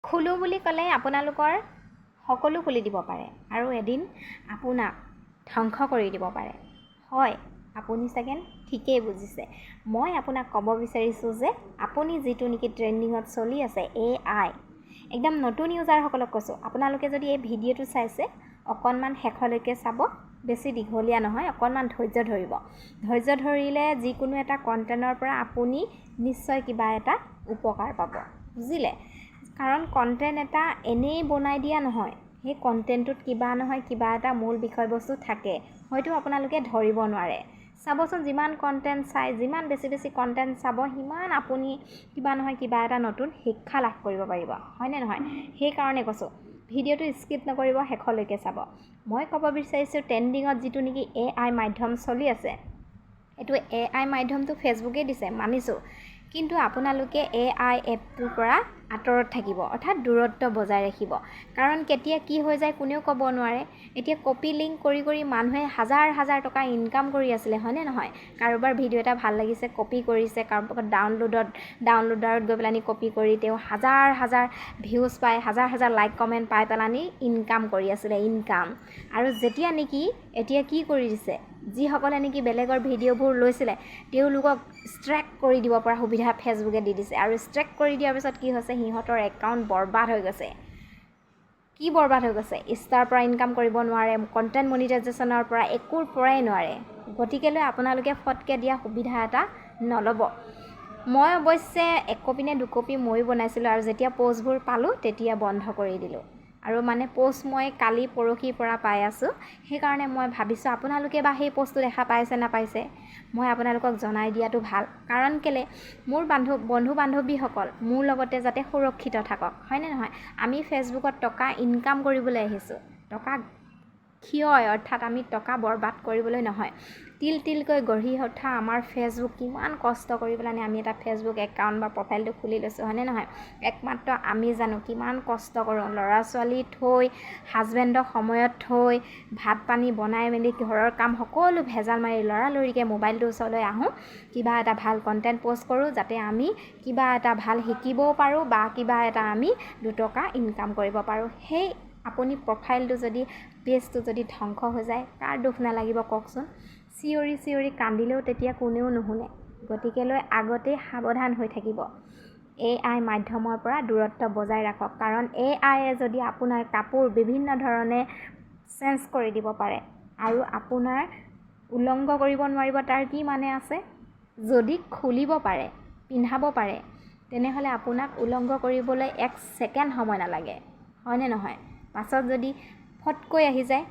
খুলো বুলি ক'লে আপোনালোকৰ সকলো খুলি দিব পাৰে আৰু এদিন আপোনাক ধ্বংস কৰি দিব পাৰে। হয়, আপুনি চাগে ঠিকেই বুজিছে। মই আপোনাক ক'ব বিচাৰিছোঁ যে আপুনি যিটো নেকি ট্ৰেণ্ডিঙত চলি আছে AI, একদম নতুন ইউজাৰসকলক কৈছোঁ, আপোনালোকে যদি এই ভিডিঅ'টো চাইছে অকণমান শেষলৈকে চাব, বেছি দীঘলীয়া নহয়, অকণমান ধৈৰ্য ধৰিব। ধৈৰ্য ধৰিলে যিকোনো এটা কণ্টেণ্টৰ পৰা আপুনি নিশ্চয় কিবা এটা উপকাৰ পাব, বুজিলে? কাৰণ কণ্টেণ্ট এটা এনেই বনাই দিয়া নহয়, সেই কণ্টেণ্টটোত কিবা নহয় কিবা এটা মূল বিষয়বস্তু থাকে, হয়তো আপোনালোকে ধৰিব নোৱাৰে। চাবচোন, যিমান কণ্টেণ্ট চাই, যিমান বেছি বেছি কণ্টেণ্ট চাব, সিমান আপুনি কিবা নহয় কিবা এটা নতুন শিক্ষা লাভ কৰিব পাৰিব, হয়নে নহয়? সেইকাৰণে কৈছোঁ, ভিডিঅ'টো স্কিপ নকৰিব, শেষলৈকে চাব। মই ক'ব বিচাৰিছোঁ ট্ৰেণ্ডিঙত যিটো নেকি AI মাধ্যম চলি আছে, এইটো AI মাধ্যমটো ফেচবুকেই দিছে, মানিছোঁ। কিন্তু আপোনালোকে AI এপটোৰ পৰা আঁতৰত থাকিব, অৰ্থাৎ দূৰত্ব বজাই ৰাখিব। কাৰণ কেতিয়া কি হৈ যায় কোনেও ক'ব নোৱাৰে। এতিয়া কপি লিংক কৰি কৰি মানুহে হাজাৰ হাজাৰ টকা ইনকাম কৰি আছিলে, হয়নে নহয়? কাৰোবাৰ ভিডিঅ' এটা ভাল লাগিছে, কপি কৰিছে, কাৰোবাৰ ডাউনলোডাৰত গৈ পেলানি কপি কৰি তেওঁ হাজাৰ হাজাৰ ভিউজ পায়, হাজাৰ হাজাৰ লাইক কমেণ্ট পাই পেলানি ইনকাম কৰি আছিলে, ইনকাম। আৰু যেতিয়া নেকি এতিয়া কি কৰি দিছে, যিসকলে নেকি বেলেগৰ ভিডিঅ'বোৰ লৈছিলে তেওঁলোকক ষ্ট্ৰাইক কৰি দিব পৰা সুবিধা ফেচবুকে দি দিছে। আৰু ষ্ট্ৰাইক কৰি দিয়াৰ পিছত কি হৈছে, সিহঁতৰ একাউণ্ট বৰবাদ হৈ গৈছে। কি বৰবাদ হৈ গৈছে? ষ্টাৰ পৰা ইনকাম কৰিব নোৱাৰে, কণ্টেণ্ট মনিটাইজেশ্যনৰ পৰা একোৰ পৰাই নোৱাৰে। গতিকেলৈ আপোনালোকে ফটকৈ দিয়া সুবিধা এটা নল'ব। মই অৱশ্যে 1 কপি নে 2 কপি ময়ো বনাইছিলোঁ, আৰু যেতিয়া প'ষ্টবোৰ পালোঁ তেতিয়া বন্ধ কৰি দিলোঁ। আৰু মানে প'ষ্ট মই কালি পৰহিৰ পৰা পাই আছোঁ, সেইকাৰণে মই ভাবিছোঁ আপোনালোকে বা সেই প'ষ্টটো দেখা পাইছে নাপাইছে, মই আপোনালোকক জনাই দিয়াটো ভাল। কাৰণ কেলৈ, মোৰ বন্ধু বান্ধৱীসকল মোৰ লগতে যাতে সুৰক্ষিত থাকক, হয়নে নহয়? আমি ফেচবুকত টকা ইনকাম কৰিবলৈ আহিছোঁ, টকা ক্ষয়, অৰ্থাৎ আমি টকা বৰবাদ কৰিবলৈ নহয়। তিল তিলকৈ গঢ়ি উঠা আমাৰ ফেচবুক, কিমান কষ্ট কৰি পেলাই আমি এটা ফেচবুক একাউণ্ট বা প্ৰফাইলটো খুলি লৈছোঁ, হয়নে নহয়? একমাত্ৰ আমি জানো কিমান কষ্ট কৰোঁ, ল'ৰা ছোৱালী থৈ, হাজবেণ্ডক সময়ত থৈ, ভাত পানী বনাই মেলি ঘৰৰ কাম সকলো ভেজাল মাৰি লৰালৰিকৈ মোবাইলটোৰ ওচৰলৈ আহোঁ, কিবা এটা ভাল কণ্টেণ্ট প'ষ্ট কৰোঁ, যাতে আমি কিবা এটা ভাল শিকিবও পাৰোঁ বা কিবা এটা আমি 2 টকা ইনকাম কৰিব পাৰোঁ। সেই আপুনি প্ৰফাইলটো যদি, পেজটো যদি ধ্বংস হৈ যায়, কাৰ দুখ নালাগিব কওকচোন? চিঞৰি চিঞৰি কান্দিলেও তেতিয়া কোনেও নুশুনে। গতিকেলৈ আগতেই সাৱধান হৈ থাকিব। AI মাধ্যমৰ পৰা দূৰত্ব বজাই ৰাখক। কাৰণ AIয়ে যদি আপোনাৰ কাপোৰ বিভিন্ন ধৰণে চেঞ্জ কৰি দিব পাৰে আৰু আপোনাৰ উলংঘ কৰিব নোৱাৰিব, তাৰ কি মানে আছে? যদি খুলিব পাৰে, পিন্ধাব পাৰে, তেনেহ'লে আপোনাক উলংঘ কৰিবলৈ 1 ছেকেণ্ড সময় নালাগে, হয়নে নহয়? পাছত যদি ফটকৈ আহি যায়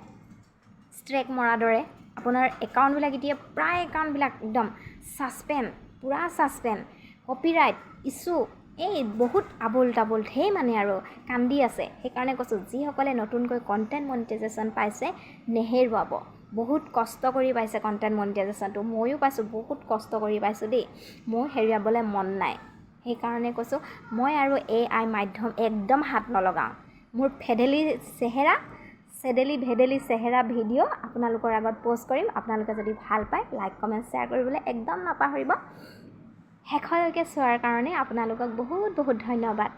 ষ্ট্ৰাইক মৰাৰ দৰে, আপোনাৰ একাউণ্টবিলাক এতিয়া প্ৰায় একাউণ্টবিলাক একদম ছাছপেণ্ড, পূৰা ছাছপেণ্ড, কপিৰাইট ইছ্যু, এই বহুত আবোল তাবোল ধেৰ মানে আৰু কান্দি আছে। সেইকাৰণে কৈছোঁ, যিসকলে নতুনকৈ কণ্টেণ্ট মনিটাইজেশ্যন পাইছে নেহেৰুৱাব। বহুত কষ্ট কৰি পাইছে কণ্টেণ্ট মনিটাইজেশ্যনটো, ময়ো পাইছোঁ, বহুত কষ্ট কৰি পাইছোঁ দেই, মোৰ হেৰুৱাবলৈ মন নাই। সেইকাৰণে কৈছোঁ, মই আৰু AI মাধ্যম একদম হাত নলগাওঁ। মোৰ ভেদেলি চেহেৰা ভিডিঅ' আপোনালোকৰ আগত প'ষ্ট কৰিম। আপোনালোকে যদি ভাল পায়, লাইক কমেণ্ট শ্বেয়াৰ কৰিবলৈ একদম নাপাহৰিব। শেষলৈকে চোৱাৰ কাৰণে আপোনালোকক বহুত বহুত ধন্যবাদ।